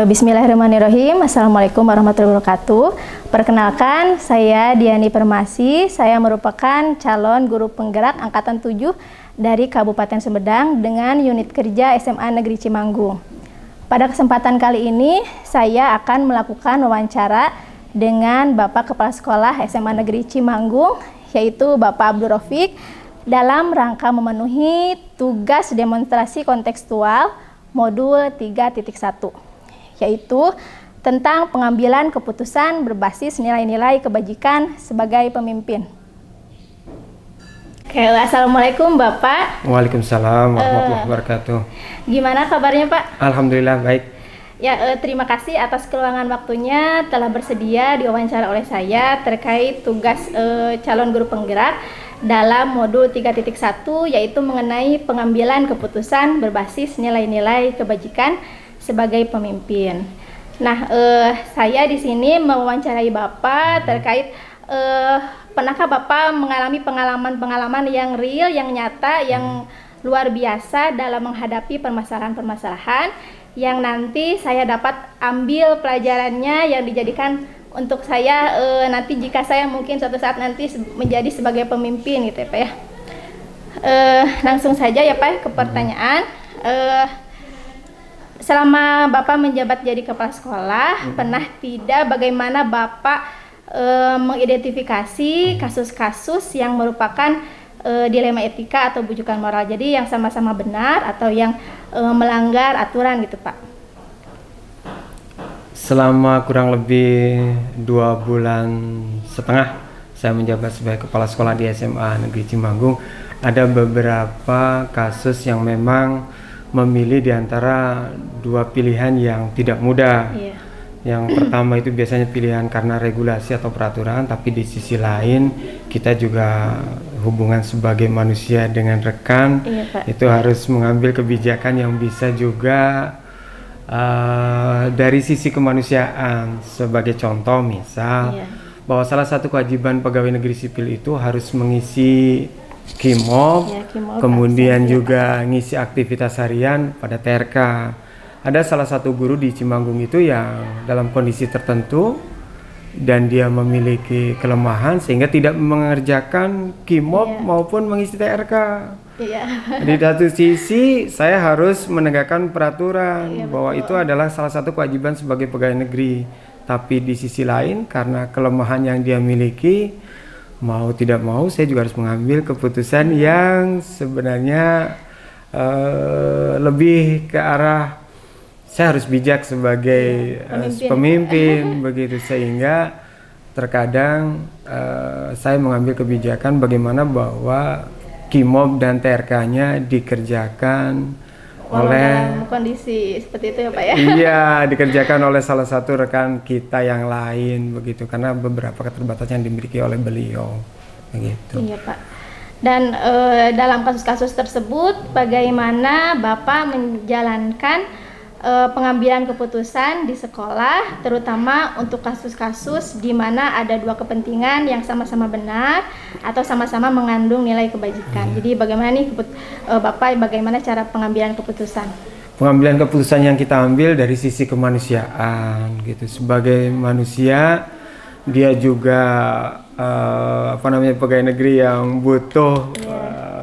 Bismillahirrahmanirrahim. Assalamualaikum warahmatullahi wabarakatuh. Perkenalkan, saya Diani Permasi. Saya merupakan calon guru penggerak Angkatan 7 dari Kabupaten Sumedang dengan unit kerja SMA Negeri Cimanggung. Pada kesempatan kali ini, saya akan melakukan wawancara dengan Bapak Kepala Sekolah SMA Negeri Cimanggung, yaitu Bapak Abdul Rafiq, dalam rangka memenuhi tugas demonstrasi kontekstual modul 3.1. Yaitu tentang pengambilan keputusan berbasis nilai-nilai kebajikan sebagai pemimpin. Oke, assalamualaikum Bapak. Waalaikumsalam warahmatullahi wabarakatuh. Gimana kabarnya Pak? Alhamdulillah baik. Ya, terima kasih atas keluangan waktunya telah bersedia diwawancara oleh saya terkait tugas calon guru penggerak dalam modul 3.1, yaitu mengenai pengambilan keputusan berbasis nilai-nilai kebajikan sebagai pemimpin. Nah, saya di sini mewawancarai Bapak terkait pernahkah Bapak mengalami pengalaman-pengalaman yang real, yang nyata, yang luar biasa dalam menghadapi permasalahan-permasalahan yang nanti saya dapat ambil pelajarannya yang dijadikan untuk saya nanti jika saya mungkin suatu saat nanti menjadi sebagai pemimpin gitu ya Pak ya. Langsung saja ya Pak ke pertanyaan. Selama Bapak menjabat jadi kepala sekolah, pernah tidak bagaimana Bapak mengidentifikasi kasus-kasus yang merupakan dilema etika atau bujukan moral, jadi yang sama-sama benar atau yang melanggar aturan gitu Pak? Selama kurang lebih 2,5 bulan saya menjabat sebagai kepala sekolah di SMA Negeri Cimanggung, ada beberapa kasus yang memang memilih di antara dua pilihan yang tidak mudah. Yang pertama itu biasanya pilihan karena regulasi atau peraturan, tapi di sisi lain kita juga hubungan sebagai manusia dengan rekan, itu harus mengambil kebijakan yang bisa juga dari sisi kemanusiaan. Sebagai contoh misal bahwa salah satu kewajiban pegawai negeri sipil itu harus mengisi KIMOB, kemudian juga ngisi aktivitas harian pada TRK. Ada salah satu guru di Cimanggung itu yang dalam kondisi tertentu dan dia memiliki kelemahan sehingga tidak mengerjakan KIMOB maupun mengisi TRK. Di satu sisi saya harus menegakkan peraturan bahwa itu adalah salah satu kewajiban sebagai pegawai negeri. Tapi di sisi lain karena kelemahan yang dia miliki, mau tidak mau saya juga harus mengambil keputusan yang sebenarnya lebih ke arah saya harus bijak sebagai pemimpin begitu, sehingga terkadang saya mengambil kebijakan bagaimana bahwa KIMOB dan TRK-nya dikerjakan oleh dalam kondisi seperti itu ya Pak ya? Iya, dikerjakan oleh salah satu rekan kita yang lain begitu, karena beberapa keterbatasan yang dimiliki oleh beliau begitu. Iya Pak. Dan dalam kasus-kasus tersebut bagaimana Bapak menjalankan pengambilan keputusan di sekolah, terutama untuk kasus-kasus di mana ada dua kepentingan yang sama-sama benar atau sama-sama mengandung nilai kebajikan. Jadi bagaimana nih Bapak, bagaimana cara pengambilan keputusan? Pengambilan keputusan yang kita ambil dari sisi kemanusiaan gitu. Sebagai manusia, dia juga pegawai negeri yang butuh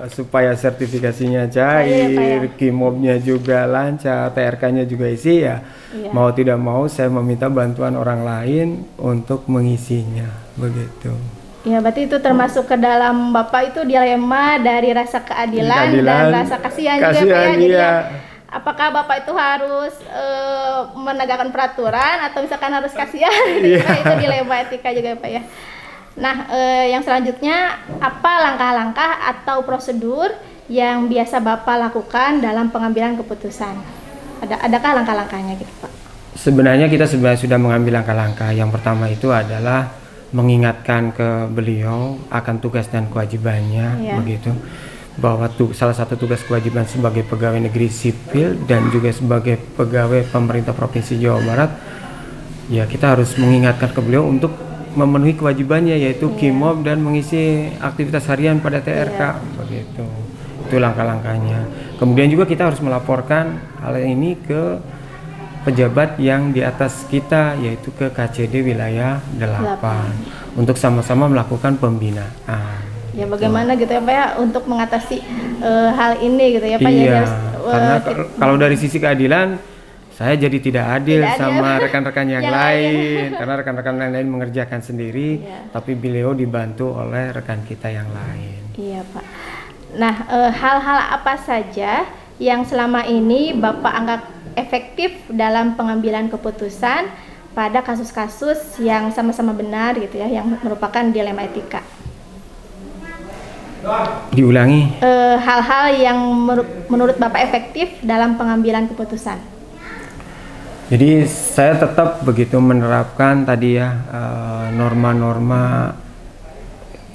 supaya sertifikasinya cair, KIMOB-nya juga lancar, TRK-nya juga isi ya. Mau tidak mau saya meminta bantuan orang lain untuk mengisinya begitu. Ya, berarti itu termasuk ke dalam Bapak itu dilema dari rasa keadilan dan rasa kasihan juga Pak ya. Jadi apakah Bapak itu harus menegakkan peraturan atau misalkan harus kasihan? Itu dilema etika juga Pak ya. Nah, yang selanjutnya apa langkah-langkah atau prosedur yang biasa Bapak lakukan dalam pengambilan keputusan? Adakah langkah-langkahnya gitu Pak? Sebenarnya kita sudah mengambil langkah-langkah. Yang pertama itu adalah mengingatkan ke beliau akan tugas dan kewajibannya begitu. Bahwa salah satu tugas kewajiban sebagai pegawai negeri sipil dan juga sebagai pegawai pemerintah Provinsi Jawa Barat, ya kita harus mengingatkan ke beliau untuk memenuhi kewajibannya, yaitu KIMOB dan mengisi aktivitas harian pada TRK begitu. Itu langkah-langkahnya. Kemudian juga kita harus melaporkan hal ini ke pejabat yang di atas kita, yaitu ke KCD wilayah 8 untuk sama-sama melakukan pembinaan. Ya bagaimana gitu ya Pak ya untuk mengatasi hal ini gitu ya Pak. Iya, karena kalau dari sisi keadilan saya jadi tidak adil sama rekan-rekan yang lain karena rekan-rekan lain mengerjakan sendiri, tapi beliau dibantu oleh rekan kita yang lain. Iya Pak. Nah, hal-hal apa saja yang selama ini Bapak anggap efektif dalam pengambilan keputusan pada kasus-kasus yang sama-sama benar gitu ya, yang merupakan dilema etika? Diulangi. Hal-hal yang menurut Bapak efektif dalam pengambilan keputusan. Jadi saya tetap begitu menerapkan tadi ya norma-norma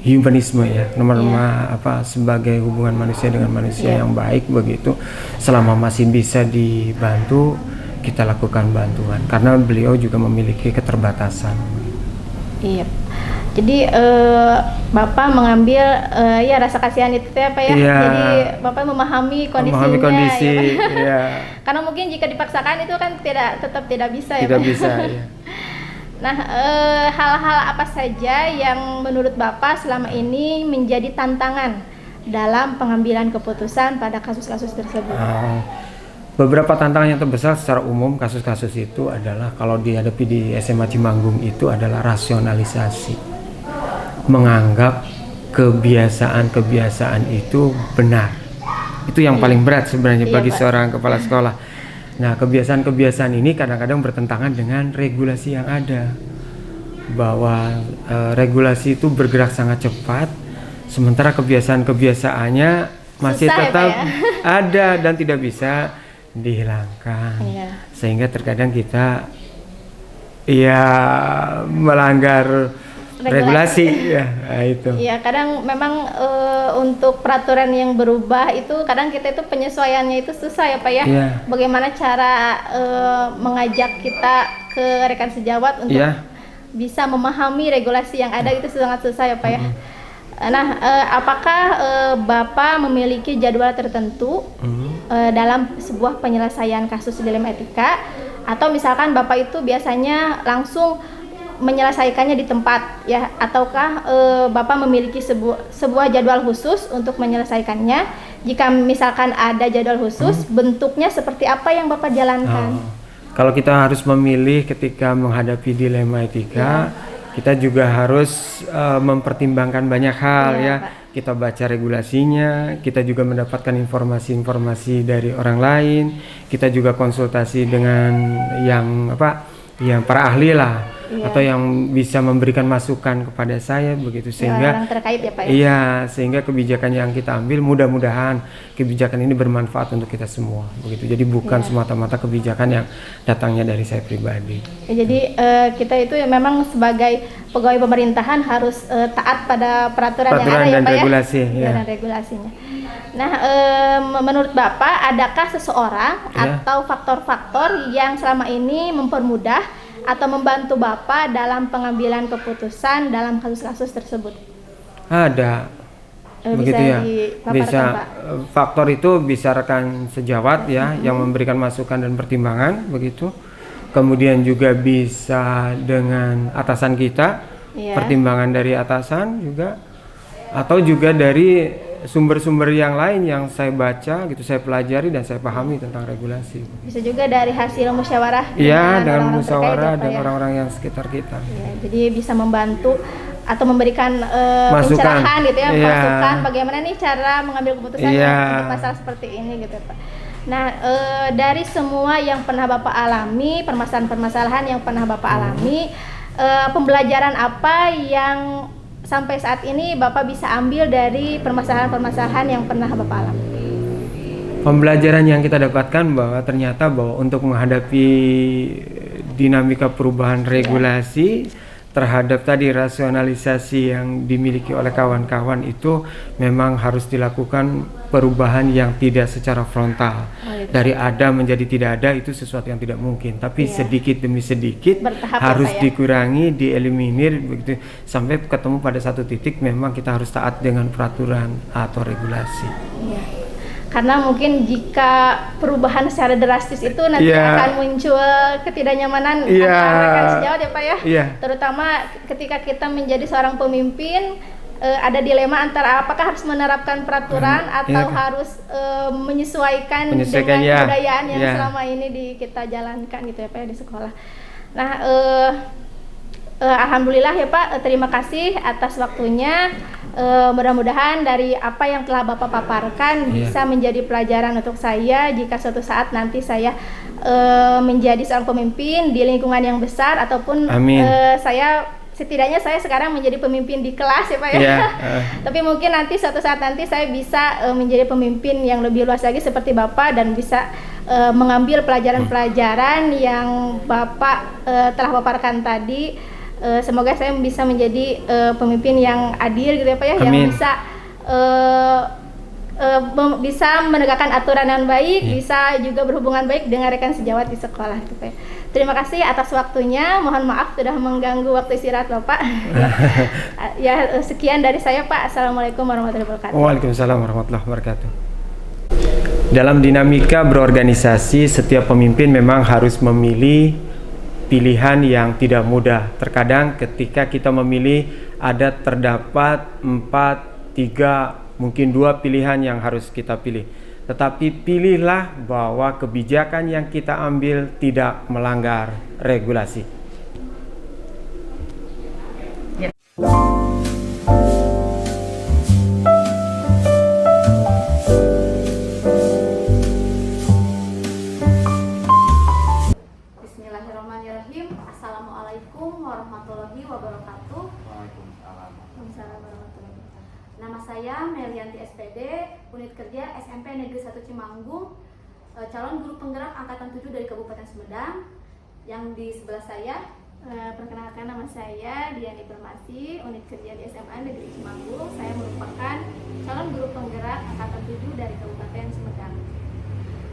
humanisme ya, norma apa sebagai hubungan manusia dengan manusia yang baik begitu. Selama masih bisa dibantu, kita lakukan bantuan karena beliau juga memiliki keterbatasan. Iya. Jadi Bapak mengambil ya rasa kasihan itu ya Pak ya. Jadi Bapak memahami kondisinya. Memahami kondisi. Ya. Karena mungkin jika dipaksakan itu kan tetap tidak bisa ya Pak. Tidak bisa. Ya. Nah, hal-hal apa saja yang menurut Bapak selama ini menjadi tantangan dalam pengambilan keputusan pada kasus-kasus tersebut? Beberapa tantangan yang terbesar secara umum kasus-kasus itu adalah kalau dihadapi di SMA Cimanggung itu adalah rasionalisasi. Menganggap kebiasaan-kebiasaan itu benar. Itu yang paling berat sebenarnya bagi seorang kepala sekolah. Nah, kebiasaan-kebiasaan ini kadang-kadang bertentangan dengan regulasi yang ada. Bahwa regulasi itu bergerak sangat cepat, sementara kebiasaan-kebiasaannya masih tetap ada dan tidak bisa dihilangkan. Sehingga terkadang kita melanggar regulasi ya, itu. Iya, kadang memang untuk peraturan yang berubah itu kadang kita itu penyesuaiannya itu susah ya Pak ya. Bagaimana cara mengajak kita ke rekan sejawat untuk bisa memahami regulasi yang ada itu sangat susah ya Pak ya. Nah, apakah Bapak memiliki jadwal tertentu dalam sebuah penyelesaian kasus dilema etika, atau misalkan Bapak itu biasanya langsung menyelesaikannya di tempat ya, ataukah Bapak memiliki sebuah jadwal khusus untuk menyelesaikannya? Jika misalkan ada jadwal khusus, bentuknya seperti apa yang Bapak jalankan? Kalau kita harus memilih ketika menghadapi dilema etika, kita juga harus mempertimbangkan banyak hal ya. Pak. Kita baca regulasinya, kita juga mendapatkan informasi-informasi dari orang lain, kita juga konsultasi dengan yang para ahli lah. Atau yang bisa memberikan masukan kepada saya begitu, sehingga orang terkait ya Pak ya? Iya, sehingga kebijakan yang kita ambil mudah-mudahan kebijakan ini bermanfaat untuk kita semua begitu. Jadi bukan semata-mata kebijakan yang datangnya dari saya pribadi. Jadi kita itu memang sebagai pegawai pemerintahan harus taat pada peraturan yang ada ya Pak regulasi, ya? Dan regulasinya. Nah, menurut Bapak adakah seseorang atau faktor-faktor yang selama ini mempermudah atau membantu Bapak dalam pengambilan keputusan dalam kasus-kasus tersebut? Ada. Begitu ya. Bisa faktor itu bisa rekan sejawat ya yang memberikan masukan dan pertimbangan begitu. Kemudian juga bisa dengan atasan kita, pertimbangan dari atasan juga, atau juga dari sumber-sumber yang lain yang saya baca gitu, saya pelajari dan saya pahami tentang regulasi. Bisa juga dari hasil musyawarah. Iya, dengan musyawarah dan orang-orang yang sekitar kita. Ya, jadi bisa membantu atau memberikan pencerahan gitu ya, masukan bagaimana nih cara mengambil keputusan untuk masalah seperti ini gitu Pak. Nah, dari semua yang pernah Bapak alami, permasalahan-permasalahan yang pernah Bapak alami, pembelajaran apa yang sampai saat ini Bapak bisa ambil dari permasalahan-permasalahan yang pernah Bapak alami? Pembelajaran yang kita dapatkan bahwa ternyata untuk menghadapi dinamika perubahan regulasi terhadap tadi rasionalisasi yang dimiliki oleh kawan-kawan itu memang harus dilakukan perubahan yang tidak secara frontal. Dari ada menjadi tidak ada itu sesuatu yang tidak mungkin, tapi sedikit demi sedikit harus dikurangi, dieliminir begitu sampai ketemu pada satu titik memang kita harus taat dengan peraturan atau regulasi. Karena mungkin jika perubahan secara drastis itu nanti akan muncul ketidaknyamanan antara rekan sejawat ya Pak ya. Terutama ketika kita menjadi seorang pemimpin, ada dilema antara apakah harus menerapkan peraturan atau harus menyesuaikan dengan kebudayaan yang selama ini kita jalankan gitu ya Pak ya di sekolah. Nah, alhamdulillah ya Pak, terima kasih atas waktunya. Mudah-mudahan dari apa yang telah Bapak paparkan bisa menjadi pelajaran untuk saya jika suatu saat nanti saya menjadi seorang pemimpin di lingkungan yang besar ataupun setidaknya saya sekarang menjadi pemimpin di kelas ya Pak ya. Tapi mungkin nanti suatu saat nanti saya bisa menjadi pemimpin yang lebih luas lagi seperti Bapak dan bisa mengambil pelajaran-pelajaran yang Bapak telah paparkan tadi. Semoga saya bisa menjadi pemimpin yang adil gitu ya Pak ya, yang bisa menegakkan aturan yang baik, bisa juga berhubungan baik dengan rekan sejawat di sekolah gitu ya. Terima kasih atas waktunya. Mohon maaf sudah mengganggu waktu istirahat Bapak. Ya, sekian dari saya Pak. Assalamualaikum warahmatullahi wabarakatuh. Waalaikumsalam warahmatullahi wabarakatuh. Dalam dinamika berorganisasi, setiap pemimpin memang harus memilih pilihan yang tidak mudah. Terkadang ketika kita memilih terdapat 4, 3, mungkin 2 pilihan yang harus kita pilih. Tetapi pilihlah bahwa kebijakan yang kita ambil tidak melanggar regulasi. Assalamualaikum warahmatullahi wabarakatuh. Waalaikumsalam warahmatullahi wabarakatuh. Nama saya Melianti SPD, unit kerja SMP Negeri 1 Cimanggung, calon guru penggerak angkatan 7 dari Kabupaten Sumedang. Yang di sebelah saya, perkenalkan nama saya Diani Permasi, unit kerja di SMA Negeri Cimanggung. Saya merupakan calon guru penggerak angkatan 7 dari Kabupaten Sumedang.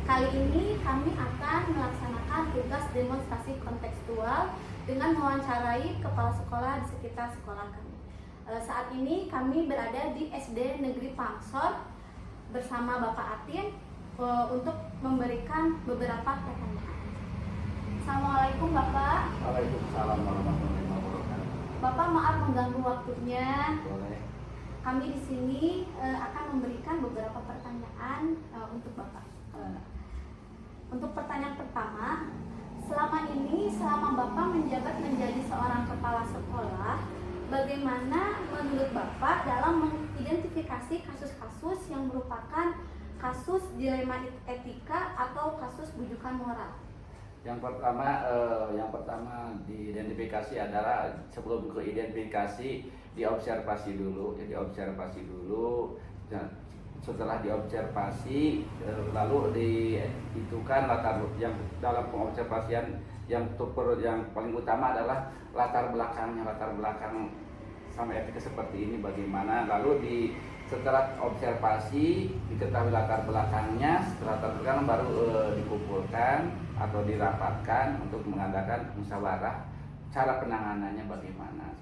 Kali ini kami akan melaksanakan tugas demonstrasi kontekstual dengan mewawancarai kepala sekolah di sekitar sekolah kami. Saat ini kami berada di SD Negeri Pangsor bersama Bapak Atin untuk memberikan beberapa pertanyaan. Assalamualaikum Bapak. Waalaikumsalam warahmatullahi wabarakatuh. Bapak maaf mengganggu waktunya. Boleh. Kami di sini akan memberikan beberapa pertanyaan untuk Bapak. Untuk pertanyaan pertama, selama Bapak menjabat menjadi seorang kepala sekolah, bagaimana menurut Bapak dalam mengidentifikasi kasus-kasus yang merupakan kasus dilema etika atau kasus bujukan moral? Yang pertama diidentifikasi adalah, sebelum ke identifikasi, diobservasi dulu. Setelah diobservasi, lalu dihitungkan latar yang dalam pengobservasian yang paling utama adalah latar belakang sama etika seperti ini bagaimana. Lalu setelah observasi diketahui latar belakangnya, setelah latar belakang baru dikumpulkan atau dirapatkan untuk mengadakan musyawarah cara penanganannya bagaimana.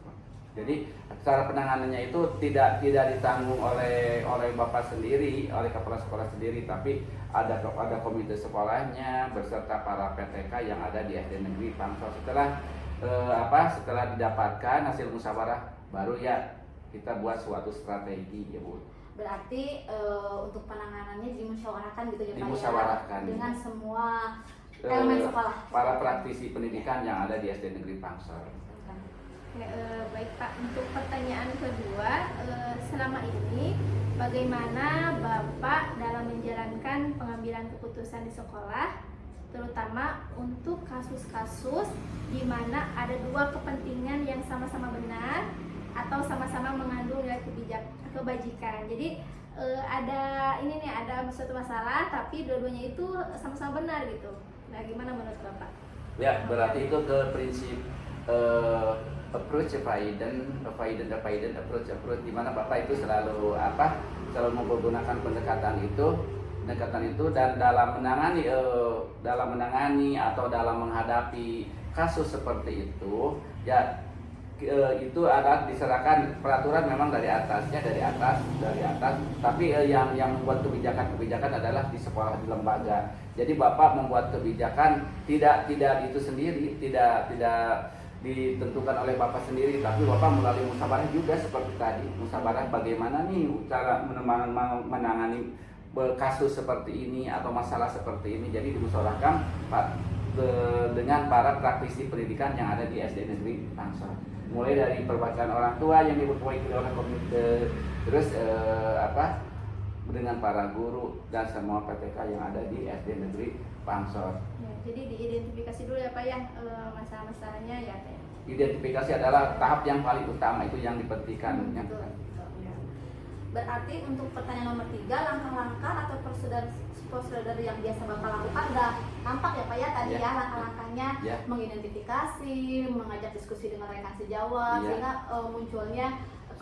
Jadi cara penanganannya itu tidak ditanggung oleh Bapak sendiri, oleh kepala sekolah sendiri, tapi ada komite sekolahnya beserta para PTK yang ada di SD Negeri Pangsor. Setelah didapatkan hasil musyawarah, baru ya kita buat suatu strategi ya Bu. Berarti untuk penanganannya dimusyawarahkan gitu ya Pak? Dimusyawarahkan dengan semua elemen sekolah. Para praktisi pendidikan yang ada di SD Negeri Pangsor. Baik Pak, untuk pertanyaan kedua, selama ini bagaimana Bapak dalam menjalankan pengambilan keputusan di sekolah, terutama untuk kasus-kasus di mana ada dua kepentingan yang sama-sama benar atau sama-sama mengandung nilai kebajikan. Jadi ada suatu masalah tapi dua-duanya itu sama-sama benar gitu. Nah, gimana menurut Bapak? Ya, berarti itu ke prinsip approach avoidance approach, di mana Bapak itu selalu menggunakan pendekatan itu dan dalam menangani atau dalam menghadapi kasus seperti itu ya itu adalah diserahkan peraturan memang dari atasnya, dari atas. Tapi yang membuat kebijakan adalah di sekolah, di lembaga. Jadi Bapak membuat kebijakan tidak itu sendiri, tidak ditentukan oleh Bapak sendiri, tapi Bapak melalui musyawarah juga seperti tadi. Musyawarah bagaimana nih cara menangani kasus seperti ini atau masalah seperti ini. Jadi dimusyawarahkan dengan para praktisi pendidikan yang ada di SD Negeri Pangsor. Mulai dari perwakilan orang tua yang diwakili oleh komite, terus dengan para guru dan semua PTK yang ada di SD Negeri Pangsor. Ya, jadi diidentifikasi dulu ya Pak ya masalah-masalahnya ya Pak. Identifikasi adalah tahap yang paling utama, itu yang dipentingkan. Betul. Ya. Berarti untuk pertanyaan nomor 3, langkah-langkah atau prosedur yang biasa Bapak lakukan udah nampak ya Pak ya tadi ya langkah-langkahnya, mengidentifikasi, mengajak diskusi dengan rekan sejawat sehingga munculnya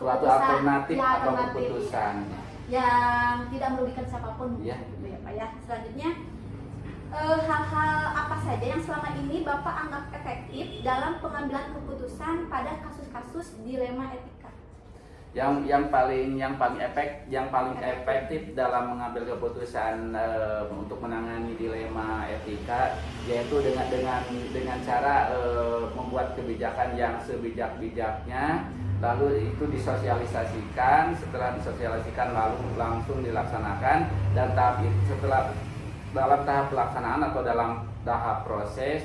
suatu alternatif atau keputusan yang tidak merugikan siapapun gitu ya Pak ya. Selanjutnya hal-hal apa saja yang selama ini Bapak anggap efektif dalam pengambilan keputusan pada kasus-kasus dilema etika? Yang paling efektif dalam mengambil keputusan untuk menangani dilema etika yaitu dengan cara membuat kebijakan yang sebijak-bijaknya, lalu itu disosialisasikan, setelah disosialisasikan lalu langsung dilaksanakan, dan dalam tahap pelaksanaan atau dalam tahap proses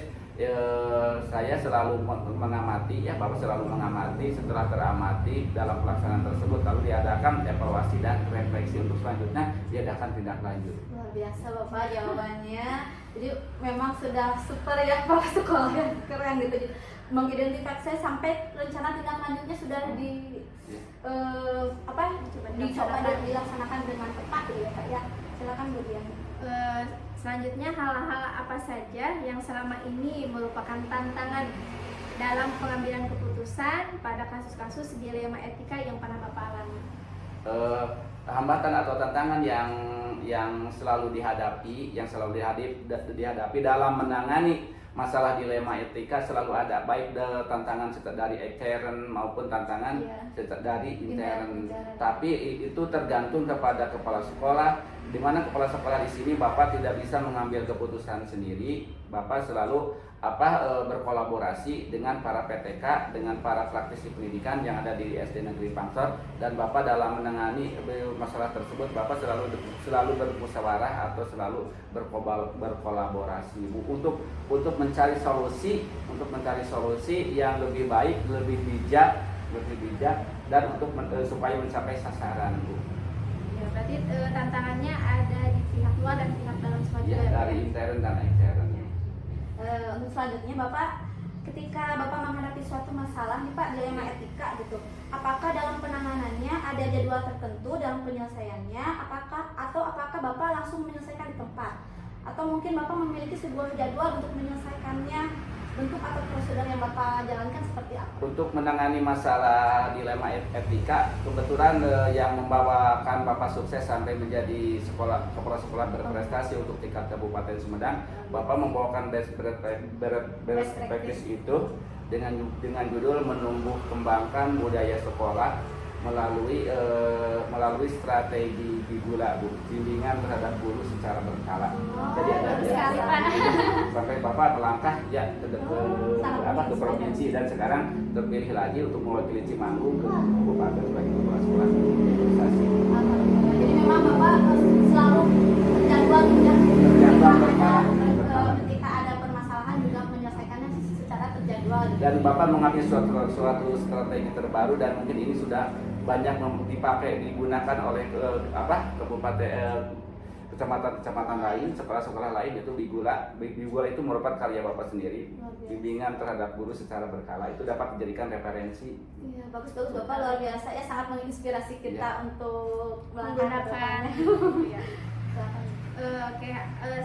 saya selalu mengamati, Bapak selalu mengamati. Setelah teramati dalam pelaksanaan tersebut lalu diadakan evaluasi dan refleksi untuk selanjutnya diadakan tindak lanjut. Luar biasa Bapak jawabannya. Jadi memang sudah super ya Bapak, sekolah yang keren gitu. Mengidentifikasi sampai rencana tindak lanjutnya sudah dicoba dan dilaksanakan dengan tepat gitu ya Pak ya. Silakan Bu Dian. Selanjutnya hal-hal apa saja yang selama ini merupakan tantangan dalam pengambilan keputusan pada kasus-kasus dilema etika yang pernah Bapak alami? Hambatan atau tantangan yang selalu dihadapi dalam menangani masalah dilema etika selalu ada, baik tantangan dari extern maupun tantangan dari intern. Tapi itu tergantung kepada kepala sekolah, di mana kepala sekolah di sini Bapak tidak bisa mengambil keputusan sendiri. Bapak selalu berkolaborasi dengan para PTK, dengan para praktisi pendidikan yang ada di SD Negeri Pangsor, dan Bapak dalam menangani masalah tersebut Bapak selalu bermusyawarah atau selalu berkolaborasi untuk mencari solusi yang lebih baik, lebih bijak dan untuk supaya mencapai sasaran, Bu. Ya, berarti tantangannya ada di pihak luar dan pihak dalam semua juga. Dari intern dan extern. Untuk selanjutnya Bapak, ketika Bapak menghadapi suatu masalah nih Pak, dilema etika gitu, apakah dalam penanganannya ada jadwal tertentu dalam penyelesaiannya, apakah Bapak langsung menyelesaikan di tempat, atau mungkin Bapak memiliki sebuah jadwal untuk menyelesaikannya? Bentuk atau prosedur yang Bapak jalankan seperti apa? Untuk menangani masalah dilema etika, kebetulan yang membawakan Bapak sukses sampai menjadi kepala sekolah berprestasi untuk tingkat Kabupaten Sumedang, Bapak membawakan best practice itu dengan judul menumbuh kembangkan budaya sekolah melalui strategi bimbingan terhadap guru secara berkala. Jadi ada sampai Bapak melangkah ke provinsi dan sekarang terpilih lagi untuk mewakili Cimanggu ke Kabupaten sebagai kepala sekolah berprestasi. Jadi memang Bapak selalu terjadwal ketika ada permasalahan juga menyelesaikannya secara terjadwal. Dan Bapak mengambil suatu strategi terbaru dan mungkin ini sudah banyak digunakan oleh kecamatan lain, sekolah-sekolah lain, itu Bigula itu merupakan karya Bapak sendiri. Bimbingan terhadap guru secara berkala itu dapat dijadikan referensi. Iya, bagus Bapak, luar biasa ya, sangat menginspirasi kita untuk menggunakan.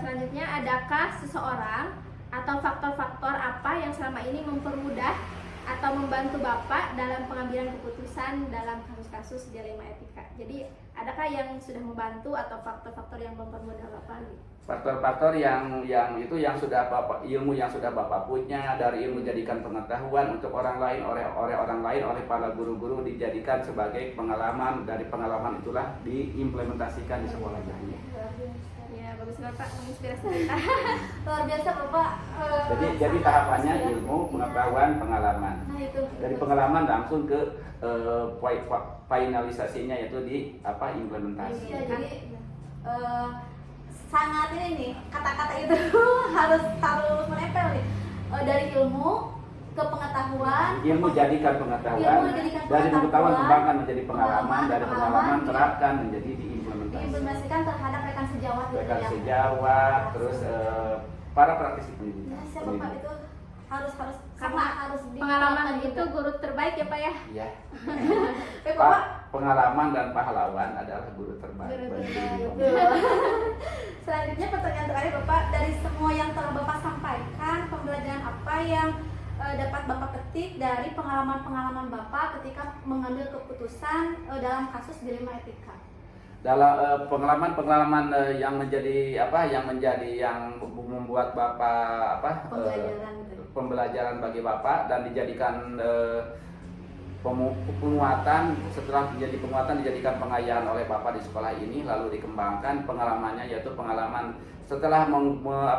Selanjutnya, adakah seseorang atau faktor-faktor apa yang selama ini mempermudah atau membantu Bapak dalam pengambilan keputusan dalam kasus-kasus dilema etika? Jadi Adakah yang sudah membantu atau faktor-faktor yang mempermudah Bapak? Faktor-faktor yang itu yang sudah Bapak, ilmu yang sudah Bapak punya, dari ilmu jadikan pengetahuan untuk orang lain, oleh orang lain, oleh para guru-guru dijadikan sebagai pengalaman, dari pengalaman itulah diimplementasikan di sekolahnya. Ya, bagus Bapak, menginspirasi kita. Luar biasa Bapak. Jadi tahapannya ilmu, pengetahuan, pengalaman. Nah itu. Dari pengalaman langsung ke finalisasinya, yaitu di implementasi. Iya, jadi sangat ini nih, kata-kata itu harus menempel nih. Dari ilmu ke pengetahuan. Ilmu jadikan pengetahuan. Dari pengetahuan kembangkan menjadi pengalaman. Dari pengalaman terapkan menjadi diimplementasi. Diimplementasikan terhadap rekan sejawat. Rekan sejawat, terus para praktisi pendidikan. Ya, siapa Pak itu harus Karena harus pengalaman diterapkan itu guru terbaik ya Pak ya. Iya. Bapak. Pengalaman dan pahlawan adalah guru terbaik. Guru bagi terbaik. diri Betul. Selanjutnya pertanyaan terakhir Bapak, dari semua yang telah Bapak sampaikan, pembelajaran apa yang dapat Bapak petik dari pengalaman-pengalaman Bapak ketika mengambil keputusan dalam kasus dilema etika? Dalam pengalaman-pengalaman yang membuat Bapak pembelajaran bagi Bapak dan dijadikan penguatan, setelah menjadi penguatan dijadikan pengayaan oleh Bapak di sekolah ini, lalu dikembangkan pengalamannya, yaitu pengalaman setelah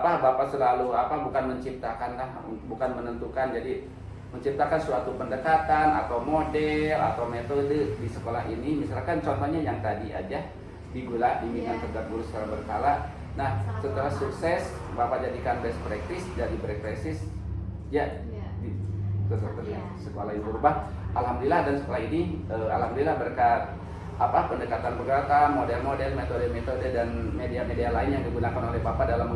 Bapak selalu bukan menciptakan bukan menentukan, jadi menciptakan suatu pendekatan atau model atau metode di sekolah ini. Misalkan contohnya yang tadi aja di Gula, bimbingan tegak guru secara berkala. Nah, setelah sukses Bapak jadikan best practice, jadi best practice ya di sekolah ini berubah. Alhamdulillah, dan sekolah ini alhamdulillah berkat pendekatan, model-model, metode-metode dan media-media lain yang digunakan oleh Bapak dalam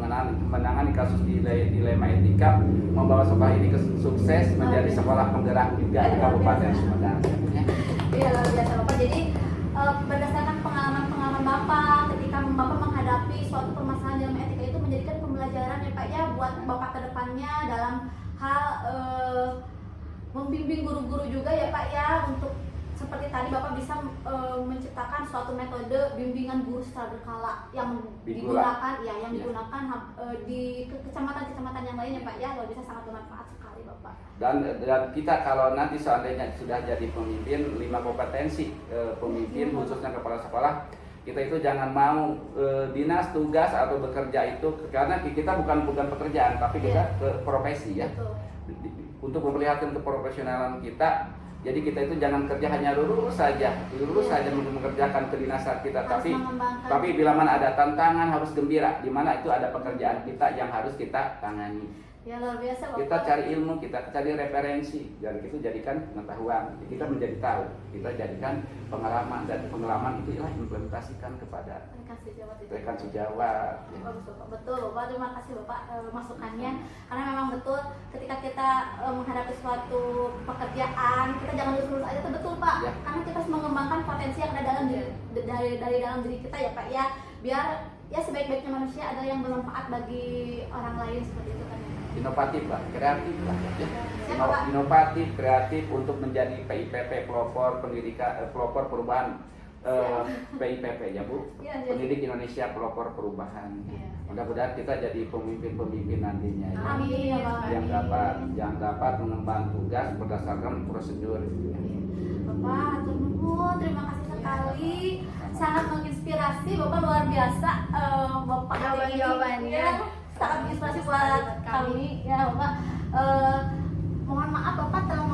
menangani kasus dilema etika, membawa sekolah ini ke sukses menjadi sekolah penggerak juga di Kabupaten Sumedang. Iya, luar biasa Bapak. Jadi berdasarkan pengalaman Bapak ketika Bapak menghadapi suatu permasalahan dilema etika itu menjadikan pembelajaran ya Pak ya buat Bapak ke depannya dalam hal membimbing guru-guru juga ya Pak ya, untuk seperti tadi Bapak bisa menciptakan suatu metode bimbingan guru secara berkala yang digunakan di kecamatan-kecamatan yang lain ya Pak ya, luar biasa, sangat bermanfaat sekali Bapak. Dan kita kalau nanti seandainya sudah jadi pemimpin 5 kompetensi pemimpin khususnya kepala sekolah, kita itu jangan mau dinas tugas atau bekerja itu karena kita bukan pekerjaan tapi kita profesi ya. Betul. Untuk memperlihatkan keprofesionalan kita, jadi kita itu jangan kerja hanya lurus saja mengerjakan kedinasan kita, tapi bila mana ada tantangan harus gembira, di mana itu ada pekerjaan kita yang harus kita tangani. Ya, luar biasa Bapak. Kita cari ilmu, kita cari referensi, dan itu jadikan pengetahuan. Kita menjadi tahu, kita jadikan pengalaman, dan pengalaman itu ialah implementasikan kepada rekan sejawat. Bagus Bapak, betul Bapak, terima kasih Bapak masukannya. Karena memang betul ketika kita menghadapi suatu pekerjaan, kita jangan lurus-lurus aja, itu betul Pak. Ya. Karena kita harus mengembangkan potensi yang ada dalam dari dalam diri kita ya Pak ya, biar ya sebaik-baiknya manusia adalah yang bermanfaat bagi orang lain, seperti itu kan ya. Inovatif Pak, kreatif Pak ya. Pak. Inovatif, kreatif untuk menjadi PIPP, pelopor pendidikan, pelopor perubahan PIPP ya Bu, Ya, Pendidik Indonesia Pelopor Perubahan. Ya. Mudah-mudahan kita jadi pemimpin-pemimpin nantinya ya. Amin ya Pak. yang dapat mengemban tugas berdasarkan prosedur. Bapak, hatur nuhun, terima kasih sekali, sangat menginspirasi Bapak, luar biasa Bapak Jawaban-jawabannya. ya, sangat menginspirasi buat kami ya Bapak. Mohon maaf Bapak telah